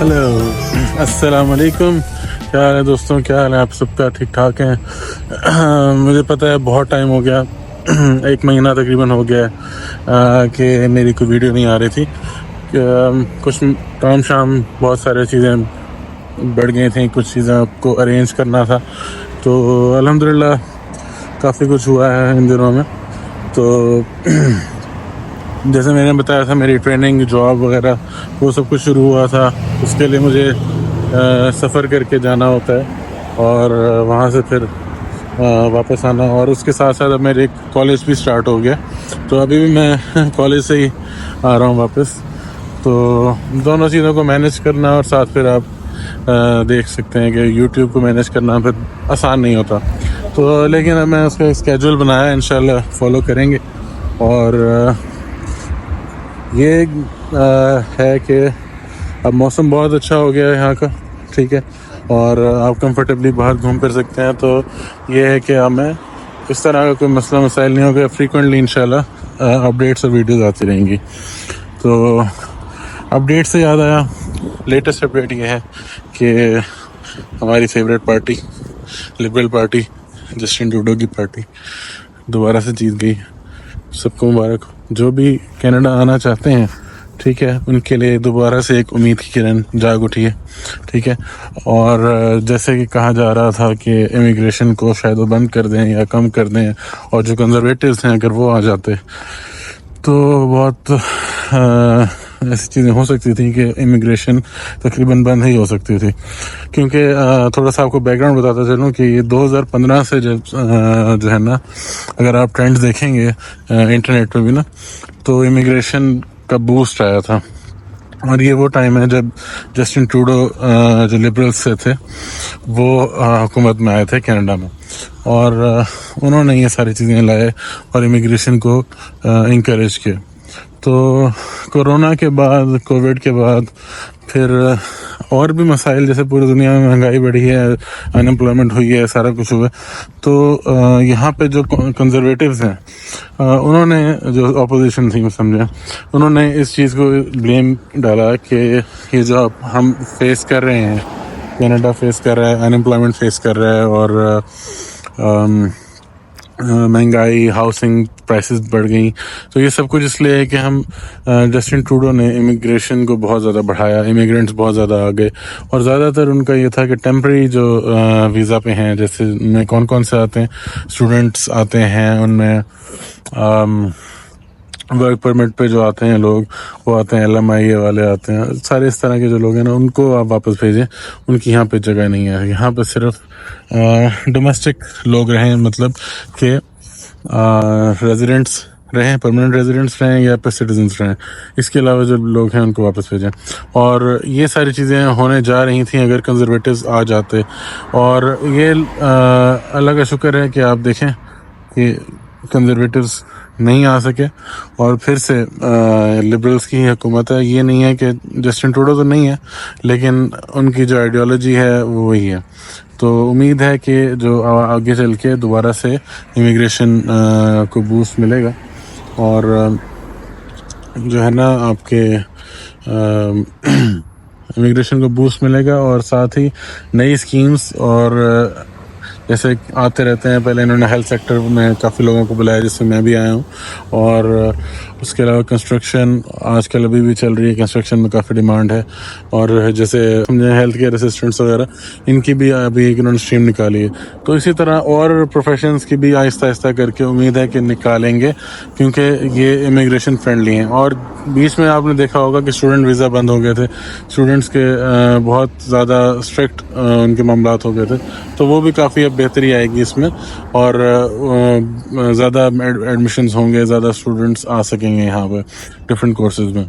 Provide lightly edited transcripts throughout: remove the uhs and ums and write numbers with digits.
Hello السلام علیکم. کیا حال ہے دوستوں؟ کیا حال ہے آپ سب کا؟ ٹھیک ٹھاک ہیں؟ مجھے پتہ ہے بہت ٹائم ہو گیا، 1 مہینہ تقریباً ہو گیا ہے کہ میری کوئی ویڈیو نہیں آ رہی تھی. کچھ کام شام، بہت سارے چیزیں بڑھ گئی تھیں، کچھ چیزیں آپ کو ارینج کرنا تھا. تو الحمدللہ کافی کچھ ہوا ہے ان دنوں میں. تو جیسے میں نے بتایا تھا، میری ٹریننگ، جاب وغیرہ وہ سب کچھ شروع ہوا تھا. اس کے لیے مجھے سفر کر کے جانا ہوتا ہے اور وہاں سے پھر واپس آنا. اور اس کے ساتھ ساتھ اب میرے کالج بھی سٹارٹ ہو گیا، تو ابھی بھی میں کالج سے ہی آ رہا ہوں واپس. تو دونوں چیزوں کو مینیج کرنا، اور ساتھ پھر آپ دیکھ سکتے ہیں کہ یوٹیوب کو مینیج کرنا پھر آسان نہیں ہوتا. تو لیکن اب میں اس کا اسکیجول بنایا، انشاءاللہ فالو کریں گے. اور یہ ہے کہ اب موسم بہت اچھا ہو گیا ہے یہاں کا، ٹھیک ہے، اور آپ کمفرٹیبلی باہر گھوم پھر سکتے ہیں. تو یہ ہے کہ اب میں اس طرح کا کوئی مسئلہ مسائل نہیں ہوگا. فریکوینٹلی انشاءاللہ اپڈیٹس اور ویڈیوز آتی رہیں گی. تو اپڈیٹ سے یاد آیا، لیٹسٹ اپڈیٹ یہ ہے کہ ہماری favourite party, liberal party, Justin Trudeau کی پارٹی دوبارہ سے جیت گئی. سب کو مبارک. جو بھی کینیڈا آنا چاہتے ہیں، ٹھیک ہے، ان کے لیے دوبارہ سے ایک امید کی کرن جاگ اٹھی ہے، ٹھیک ہے. اور جیسے کہ کہا جا رہا تھا کہ امیگریشن کو شاید وہ بند کر دیں یا کم کر دیں، اور جو کنزرویٹیوز ہیں اگر وہ آ جاتے تو بہت ایسی چیزیں ہو سکتی تھیں کہ امیگریشن تقریباً بند ہی ہو سکتی تھی. کیونکہ تھوڑا سا آپ کو بیک گراؤنڈ بتاتا چلوں کہ یہ 2015 سے جب جو ہے نا، اگر آپ ٹرینڈز دیکھیں گے انٹرنیٹ پہ بھی نا، تو امیگریشن کا بوسٹ آیا تھا. اور یہ وہ ٹائم ہے جب جسٹن ٹروڈو جو لبرلز سے تھے وہ حکومت میں آئے تھے کینیڈا میں، اور انہوں نے یہ ساری چیزیں لائے اور امیگریشن کو انکریج کیا. تو کورونا کے بعد، کووڈ کے بعد پھر اور بھی مسائل، جیسے پوری دنیا میں مہنگائی بڑھی ہے، انمپلائمنٹ ہوئی ہے، سارا کچھ ہوا ہے. تو یہاں پہ جو کنزرویٹیوز ہیں، انہوں نے، جو اپوزیشن تھی سمجھیں، انہوں نے اس چیز کو بلیم ڈالا کہ یہ جو ہم فیس کر رہے ہیں، کینیڈا فیس کر رہا ہے، انمپلائمنٹ فیس کر رہا ہے، اور مہنگائی، ہاؤسنگ پرائسز بڑھ گئیں، تو یہ سب کچھ اس لیے ہے کہ ہم جسٹن ٹروڈو نے امیگریشن کو بہت زیادہ بڑھایا، امیگرینٹس بہت زیادہ آ گئے. اور زیادہ تر ان کا یہ تھا کہ ٹیمپرری جو ویزا پہ ہیں، جیسے ان میں کون کون سے آتے ہیں، اسٹوڈنٹس آتے ہیں، ان میں ورک پرمٹ پہ جو آتے ہیں لوگ، وہ آتے ہیں LMIA والے آتے ہیں، سارے اس طرح کے جو لوگ ہیں نا، ان کو آپ واپس بھیجیں. ان کی یہاں پہ جگہ نہیں ہے. یہاں پہ صرف ڈومیسٹک لوگ رہیں، مطلب کہ ریزیڈنٹس رہیں، پرماننٹ ریزیڈنٹس رہیں یا پھر سٹیزنس رہیں. اس کے علاوہ جو لوگ ہیں ان کو واپس بھیجیں. اور یہ ساری چیزیں ہونے جا رہی تھیں اگر کنزرویٹیوز آ جاتے. اور یہ اللہ کا شکر ہے کہ آپ دیکھیں کہ کنزرویٹیوز نہیں آ سکے، اور پھر سے لبرلز کی ہی حکومت ہے. یہ نہیں ہے کہ جسٹن ٹروڈو تو نہیں ہے، لیکن ان کی جو آئیڈیالوجی ہے وہ وہی ہے. تو امید ہے کہ جو آگے چل کے دوبارہ سے امیگریشن کو بوسٹ ملے گا، اور جو ہے نا آپ کے امیگریشن کو بوسٹ ملے گا، اور ساتھ ہی نئی اسکیمز، اور جیسے آتے رہتے ہیں. پہلے انہوں نے ہیلتھ سیکٹر میں کافی لوگوں کو بلایا، جس سے میں بھی آیا ہوں. اور اس کے علاوہ کنسٹرکشن آج کل ابھی بھی چل رہی ہے، کنسٹرکشن میں کافی ڈیمانڈ ہے. اور جیسے سمجھیں ہیلتھ کیئر اسسٹنٹس وغیرہ، ان کی بھی ابھی ایک انہوں نے اسٹریم نکالی ہے. تو اسی طرح اور پروفیشنز کی بھی آہستہ آہستہ کر کے امید ہے کہ نکالیں گے، کیونکہ یہ امیگریشن فرینڈلی ہیں. اور بیچ میں آپ نے دیکھا ہوگا کہ اسٹوڈنٹ ویزا بند ہو گئے تھے، اسٹوڈنٹس کے بہت زیادہ اسٹرکٹ ان کے معاملات ہو گئے تھے. تو وہ بھی کافی اب بہتری آئے گی اس میں، اور زیادہ ایڈمیشنز ہوں گے، زیادہ اسٹوڈنٹس آ سکیں گے یہاں پہ ڈفرینٹ کورسز میں.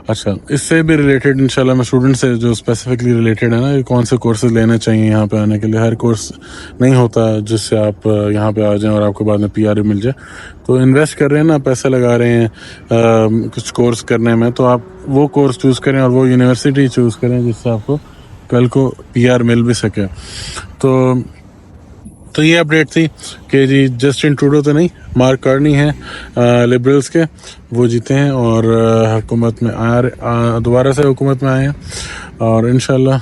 اچھا، اس سے بھی ریلیٹڈ انشاءاللہ میں اسٹوڈنٹ سے جو اسپیسیفکلی ریلیٹڈ ہے نا، کون سے کورسز لینے چاہیے یہاں پہ آنے کے لیے. ہر کورس نہیں ہوتا جس سے آپ یہاں پہ آ جائیں اور آپ کو بعد میں PR مل جائے. تو انویسٹ کر رہے ہیں نا، پیسہ لگا رہے ہیں کچھ کورس کرنے میں، تو آپ وہ کورس چوز کریں اور وہ یونیورسٹی چوز کریں جس سے آپ کو کل کو PR مل بھی سکے. تو تو یہ اپڈیٹ تھی کہ جی جسٹن ٹروڈو تو نہیں، مارک کارنی ہیں لبرلز کے، وہ جیتے ہیں اور حکومت میں دوبارہ سے حکومت میں آئے ہیں، اور انشاءاللہ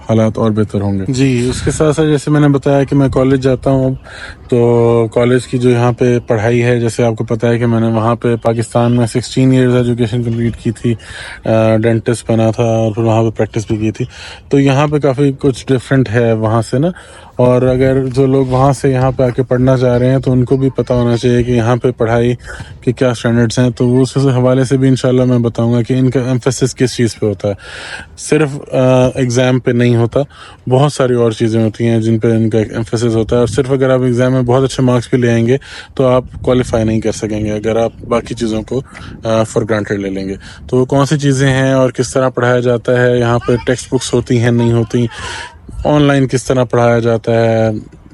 حالات اور بہتر ہوں گے. جی اس کے ساتھ ساتھ جیسے میں نے بتایا کہ میں کالج جاتا ہوں اب، تو کالج کی جو یہاں پہ پڑھائی ہے، جیسے آپ کو پتہ ہے کہ میں نے وہاں پہ پاکستان میں 16 ایئرز ایجوکیشن کمپلیٹ کی تھی، ڈینٹسٹ بنا تھا اور پھر وہاں پہ پریکٹس بھی کی تھی. تو یہاں پہ کافی کچھ ڈفرینٹ ہے وہاں سے نا، اور اگر جو لوگ وہاں سے یہاں پہ آ کے پڑھنا چاہ رہے ہیں تو ان کو بھی پتہ ہونا چاہیے کہ یہاں پہ پڑھائی کے کیا اسٹینڈرڈس ہیں. تو اس حوالے سے بھی انشاءاللہ میں بتاؤں گا کہ ان کا ایمفیسس کس چیز پہ ہوتا ہے. صرف ایگزام پہ نہیں ہوتا، بہت ساری اور چیزیں ہوتی ہیں جن پہ ان کا ایمفیسس ہوتا ہے. اور صرف اگر آپ ایگزام میں بہت اچھے مارکس بھی لے آئیں گے تو آپ کوالیفائی نہیں کر سکیں گے اگر آپ باقی چیزوں کو فار گرانٹیڈ لے لیں گے. تو وہ کون سی چیزیں ہیں اور کس طرح پڑھایا جاتا ہے، یہاں پہ ٹیکسٹ بکس ہوتی ہیں نہیں ہوتی، آن لائن کس طرح پڑھایا جاتا ہے،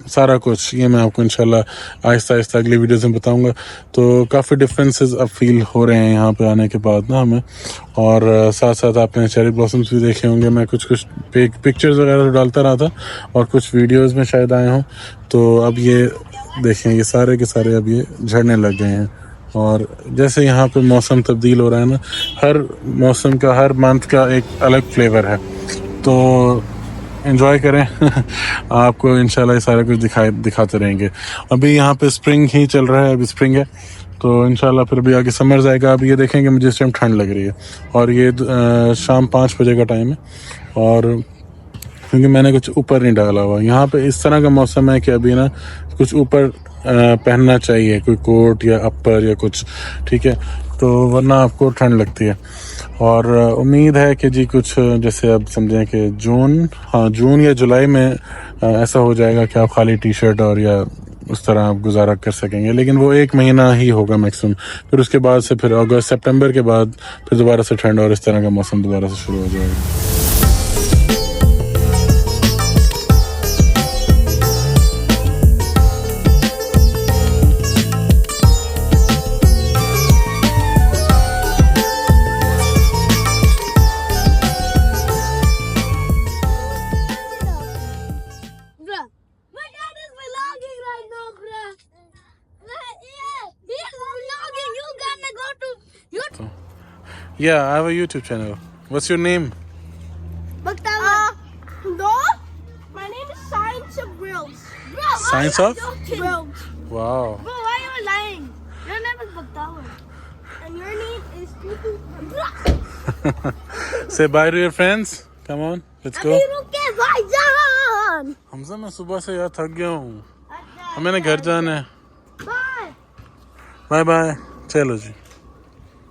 سارا کچھ یہ میں آپ کو انشاءاللہ آہستہ آہستہ اگلی ویڈیوز میں بتاؤں گا. تو کافی ڈفرینسز اب فیل ہو رہے ہیں یہاں پہ آنے کے بعد نا ہمیں. اور ساتھ ساتھ آپ نے چیری بلاسمس بھی دیکھے ہوں گے، میں کچھ پکچرز وغیرہ ڈالتا رہا تھا اور کچھ ویڈیوز میں شاید آئے ہوں. تو اب یہ دیکھیں، یہ سارے کے سارے اب یہ جھڑنے لگ گئے ہیں. اور جیسے یہاں پہ موسم تبدیل ہو رہا ہے نا، ہر موسم کا، ہر منتھ کا ایک الگ فلیور ہے. تو انجوائے کریں آپ کو انشاءاللہ یہ سارا کچھ دکھاتے رہیں گے. ابھی یہاں پہ اسپرنگ ہی چل رہا ہے، ابھی اسپرنگ ہے، تو انشاءاللہ پھر ابھی آگے سمر جائے گا. اب یہ دیکھیں کہ مجھے اس ٹائم ٹھنڈ لگ رہی ہے اور یہ شام 5 بجے کا ٹائم ہے، اور کیونکہ میں نے کچھ اوپر نہیں ڈالا ہوا. یہاں پہ اس طرح کا موسم ہے کہ ابھی نا کچھ اوپر پہننا چاہیے، کوئی کوٹ یا اپر یا کچھ، ٹھیک ہے، تو ورنہ آپ کو ٹھنڈ لگتی ہے. اور امید ہے کہ جی کچھ جیسے اب سمجھیں کہ جون یا جولائی میں ایسا ہو جائے گا کہ آپ خالی ٹی شرٹ اور یا اس طرح آپ گزارا کر سکیں گے. لیکن وہ 1 مہینہ ہی ہوگا میکسیمم، پھر اس کے بعد سے پھر اگست سپٹمبر کے بعد پھر دوبارہ سے ٹھنڈ اور اس طرح کا موسم دوبارہ سے شروع ہو جائے گا. Yeah, I have a YouTube channel. What's your name? No, my name is Science of Grills. Bro, Science of? Grills. Wow. Bro, why are you lying? Your name is Bagdawa. And your name is Tutu. Say bye to your friends. Come on, let's go. Abhi ruke bhaijan. حمزہ میں صبح سے یار تھک گیا ہوں، ہمیں نے گھر جانا ہے. Bye. Bye bye. چلو جی.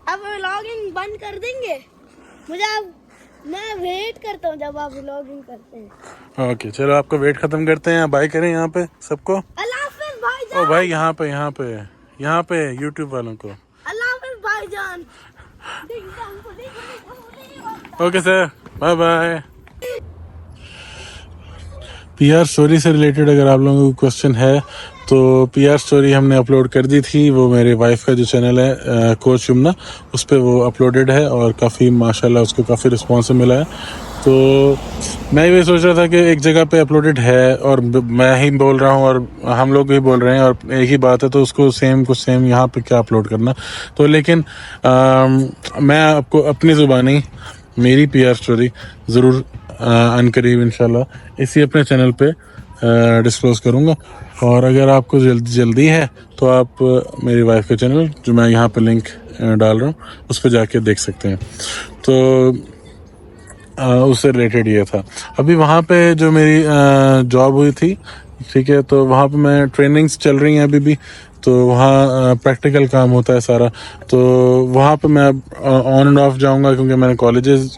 اب ولاگنگ بند کر دیں گے؟ میں ویٹ کرتا ہوں جب آپ ولاگنگ کرتے ہیں. اوکے چلو، آپ کا ویٹ ختم کرتے ہیں. بائے کریں یہاں پہ سب کو. اللہ حافظ بھائی او جان. بھائی یہاں پہ یوٹیوب والوں کو اللہ حافظ بھائی جان. Okay sir, bye bye. P R story سے ریلیٹڈ اگر آپ لوگوں کو کوشچن ہے تو پی آر اسٹوری ہم نے اپلوڈ کر دی تھی. وہ میرے وائف کا جو چینل ہے کوچ یمنا، اس پہ وہ اپلوڈیڈ ہے اور کافی ماشاءاللہ اس کو کافی رسپانس ملا ہے. تو میں یہ سوچ رہا تھا کہ ایک جگہ پہ اپلوڈیڈ ہے اور میں ہی بول رہا ہوں اور ہم لوگ بھی بول رہے ہیں اور ایک ہی بات ہے، تو اس کو کچھ سیم یہاں پہ کیا اپلوڈ کرنا. تو لیکن میں آپ کو اپنی زبانی میری پی آر اسٹوری ضرور ان قریب انشاءاللہ اسی اپنے چینل پہ ڈسکلوز کروں گا. اور اگر آپ کو جلدی ہے تو آپ میری وائف کا چینل جو میں یہاں پہ لنک ڈال رہا ہوں اس پہ جا کے دیکھ سکتے ہیں. تو اس سے ریلیٹڈ یہ تھا. ابھی وہاں پہ جو میری جاب ہوئی تھی، ٹھیک ہے، تو وہاں پہ میں ٹریننگز چل رہی ہیں ابھی بھی، تو وہاں پریکٹیکل کام ہوتا ہے سارا. تو وہاں پہ میں آن اینڈ آف جاؤں گا کیونکہ میں نے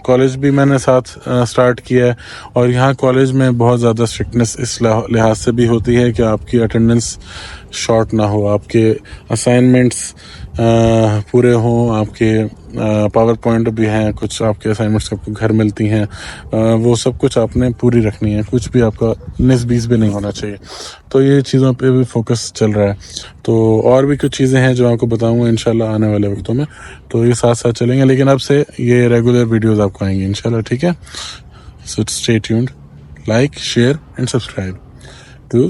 کالج بھی میں نے ساتھ سٹارٹ کیا ہے. اور یہاں کالج میں بہت زیادہ اسٹرکٹنس اس لحاظ سے بھی ہوتی ہے کہ آپ کی اٹینڈنس شارٹ نہ ہو، آپ کے اسائنمنٹس پورے ہوں، آپ کے پاور پوائنٹ بھی ہیں، کچھ آپ کے اسائنمنٹس آپ کو گھر ملتی ہیں، وہ سب کچھ آپ نے پوری رکھنی ہے، کچھ بھی آپ کا 19-20 بھی نہیں ہونا چاہیے. تو یہ چیزوں پہ بھی فوکس چل رہا ہے. تو اور بھی کچھ چیزیں ہیں جو آپ کو بتاؤں گا انشاءاللہ آنے والے وقتوں میں. تو یہ ساتھ ساتھ چلیں گے، لیکن اب سے یہ ریگولر ویڈیوز آپ کو آئیں گی انشاءاللہ، ٹھیک ہے. So stay tuned, like, share and subscribe to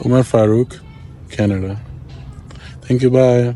Umar Farooq, Canada. Thank you, bye.